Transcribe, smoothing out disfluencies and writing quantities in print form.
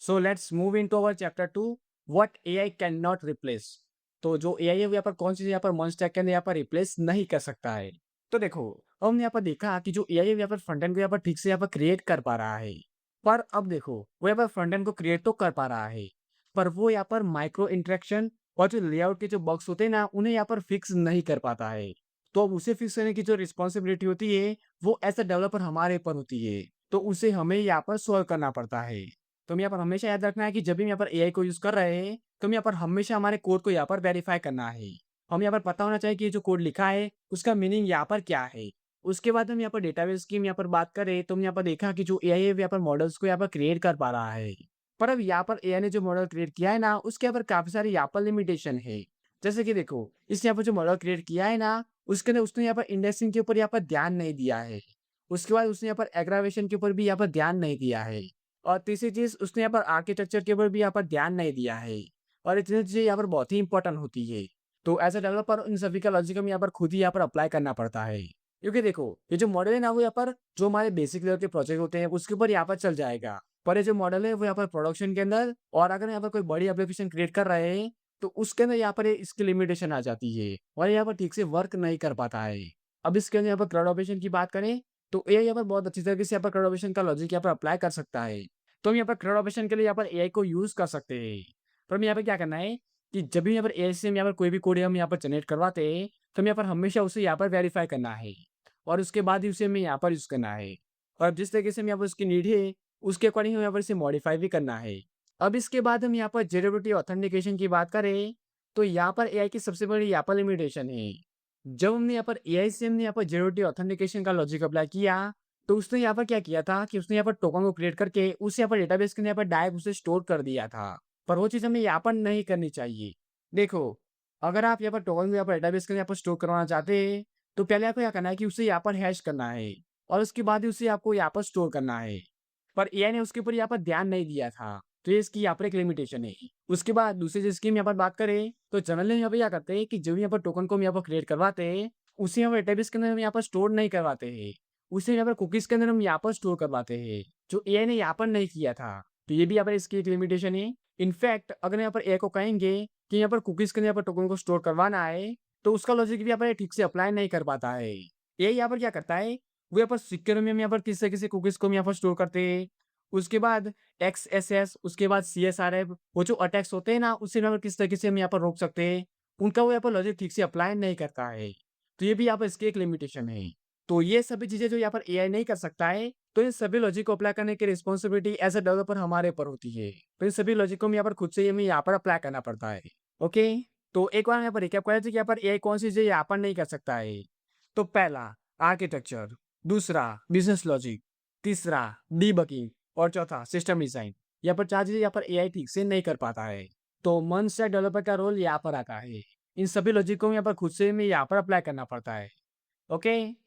So let's move into our chapter 2 what AI can not replace. तो जो AI है वो यहाँ पर कौन सी चीज़ यहाँ पर मंच टैग के अंदर यहाँ पर रिप्लेस नहीं कर सकता है। तो देखो, हमने यहाँ पर देखा कि जो एआई है वो यहाँ पर फ्रंट एंड को यहाँ पर ठीक से यहाँ पर क्रिएट कर पा रहा है। पर अब देखो, वो यहाँ पर फ्रंट एंड को क्रिएट तो कर पा रहा है, पर वो यहाँ पर माइक्रो इंटरेक्शन और जो लेआउट के जो बग्स होते हैं ना, उन्हें यहाँ पर फिक्स नहीं कर पाता है। तो अब उसे फिक्स करने की जो रिस्पॉन्सिबिलिटी होती है, वो एज़ अ डेवलपर हमारे ऊपर होती है। तो उसे हमें यहाँ पर सॉल्व करना पड़ता है। तो हमें यहाँ पर हमेशा याद रखना है कि जब भी हम यहाँ पर एआई को यूज़ कर रहे हैं, तो हमें यहाँ पर हमेशा हमारे कोड को यहाँ पर वेरीफाई करना है। हमें यहाँ पर पता होना चाहिए कि ये जो कोड लिखा है, उसका मीनिंग यहाँ पर क्या है। उसके बाद हम यहाँ पर डेटाबेस की हम यहाँ पर बात करें, तो हमने यहाँ पर देखा कि जो एआई है, वो यहाँ पर मॉडल्स को यहाँ पर क्रिएट कर पा रहा है। पर अब यहाँ पर एआई ने जो मॉडल क्रिएट किया है ना, उसके यहाँ पर काफ़ी सारी यहाँ पर लिमिटेशन है। जैसे कि देखो, इसने यहाँ पर जो मॉडल क्रिएट किया है ना, उसके अंदर उसने यहाँ पर इंडेक्सिंग के ऊपर यहाँ पर ध्यान नहीं दिया है। उसके बाद उसने यहाँ पर एग्रावेशन के ऊपर भी यहाँ पर ध्यान नहीं दिया है। और तीसरी चीज़, उसने यहाँ पर आर्किटेक्चर के ऊपर भी यहाँ पर ध्यान नहीं दिया है। और ये तीनों चीज़ें यहाँ पर बहुत ही इंपॉर्टेंट होती है। तो एज़ अ डेवलपर इन सभी का लॉजिक हमें यहाँ पर खुद ही यहाँ पर अप्लाई करना पड़ता है। क्योंकि देखो, ये जो मॉडल है ना, वो यहाँ पर जो हमारे बेसिक लेवल के प्रोजेक्ट होते हैं, उसके ऊपर यहाँ पर चल जाएगा। पर ये जो मॉडल है, वो यहाँ पर प्रोडक्शन के अंदर और अगर यहाँ पर कोई बड़ी एप्लीकेशन क्रिएट कर रहे हैं, तो उसके अंदर यहाँ पर ये इसकी लिमिटेशन आ जाती है और यहाँ पर ठीक से वर्क नहीं कर पाता है। अब इसके अंदर यहाँ पर क्लाउड ऑपरेशन की बात करें, तो एआई यहाँ पर बहुत अच्छी तरीके से यहाँ पर क्लाउड ऑपरेशन का लॉजिक यहाँ पर अप्लाई कर सकता है। तो हम यहाँ पर क्लाउड ऑपरेशन के लिए यहाँ पर एआई को यूज़ कर सकते हैं। पर हमें यहाँ पे क्या करना है कि जब भी यहाँ पर एआई से हम यहाँ पर कोई भी कोड हम यहाँ पर जनरेट करवाते हैं, तो हम यहाँ पर हमेशा उसे यहाँ पर वेरीफाई करना है और उसके बाद ही उसे हमें यहाँ पर यूज़ करना है। और जिस तरीके से हम यहाँ पर उसकी नीड है, उसके अकॉर्डिंग हम यहाँ पर इसे मॉडिफाई भी करना है। अब इसके बाद हम यहाँ पर ड्यूरेबिलिटी ऑथेंटिकेशन की बात करें, तो यहाँ पर एआई की सबसे बड़ी यहाँ पर लिमिटेशन है। जब हमने यहाँ पर एआई से हमने यहाँ पर ज़ीरो ऑथेंटिकेशन का लॉजिक अप्लाई किया, तो उसने यहाँ पर क्या किया था कि उसने यहाँ पर टोकन को क्रिएट करके उसे यहाँ पर डेटाबेस के अंदर यहाँ पर डायरेक्ट उसे स्टोर कर दिया था। पर वो चीज़ हमें यहाँ पर नहीं करनी चाहिए। देखो, अगर आप यहाँ पर टोकन को यहाँ पर डेटाबेस के अंदर यहाँ पर स्टोर करवाना चाहते हैं, तो पहले आपको क्या करना है कि उसे यहाँ पर हैश करना है और उसके बाद ही उसे आपको यहाँ पर स्टोर करना है। पर एआई ने उसके ऊपर यहाँ पर ध्यान नहीं दिया था, तो ये इसकी यहाँ पर एक लिमिटेशन है। उसके बाद दूसरी चीज़ की हम यहाँ पर बात करें, तो जनरली यहाँ पे क्या करते हैं कि जो भी यहाँ पर टोकन को हम यहाँ पर क्रिएट करवाते हैं, उसे हम डेटाबेस के अंदर हम यहाँ पर स्टोर नहीं करवाते हैं। उसे यहाँ पर कुकीज़ के अंदर हम यहाँ पर स्टोर करवाते हैं, जो एआई ने यहाँ पर नहीं किया था। तो ये भी यहाँ पर इसकी एक लिमिटेशन है। इनफैक्ट अगर यहाँ पर एआई को कहेंगे कि यहाँ पर कुकीज़ के अंदर यहाँ पर टोकन को स्टोर करवाना है, तो उसका लॉजिक भी यहाँ पर ठीक से अप्लाई नहीं कर पाता है। एआई यहाँ पर क्या करता है, वो यहाँ पर सिक्योर में हम यहाँ पर किस तरीके से कुकीज़ को हम यहाँ पर स्टोर करते हैं। उसके बाद एक्सएसएस, उसके बाद सीएसआरएफ, वो जो अटैक्स होते हैं ना, उससे यहाँ पर किस तरीके से हम यहाँ पर रोक सकते हैं, उनका वो यहाँ पर लॉजिक ठीक से अप्लाई नहीं करता है। तो ये भी यहाँ पर इसकी एक लिमिटेशन है। तो ये सभी चीज़ें जो यहाँ पर एआई नहीं कर सकता है, तो इन सभी लॉजिक को अप्लाई करने की रिस्पॉन्सिबिलिटी एज़ अ डेवलपर हमारे ऊपर होती है। तो इन सभी लॉजिक को हम यहाँ पर खुद से ही हमें यहाँ पर अप्लाई करना पड़ता है। ओके? तो एक बार यहाँ पर रिकैप कर लेते हैं कि यहाँ पर एआई कौन सी चीज़ें यहाँ पर नहीं कर सकता है। तो पहला आर्किटेक्चर, दूसरा बिज़नेस लॉजिक, तीसरा डीबगिंग और चौथा सिस्टम डिज़ाइन। यहाँ पर 4 चीज़ें यहाँ पर एआई ठीक से नहीं कर पाता है। तो मंच से डेवलपर का रोल यहाँ पर आता है। इन सभी लॉजिक को यहाँ पर खुद से हमें यहाँ पर अप्लाई करना पड़ता है। ओके?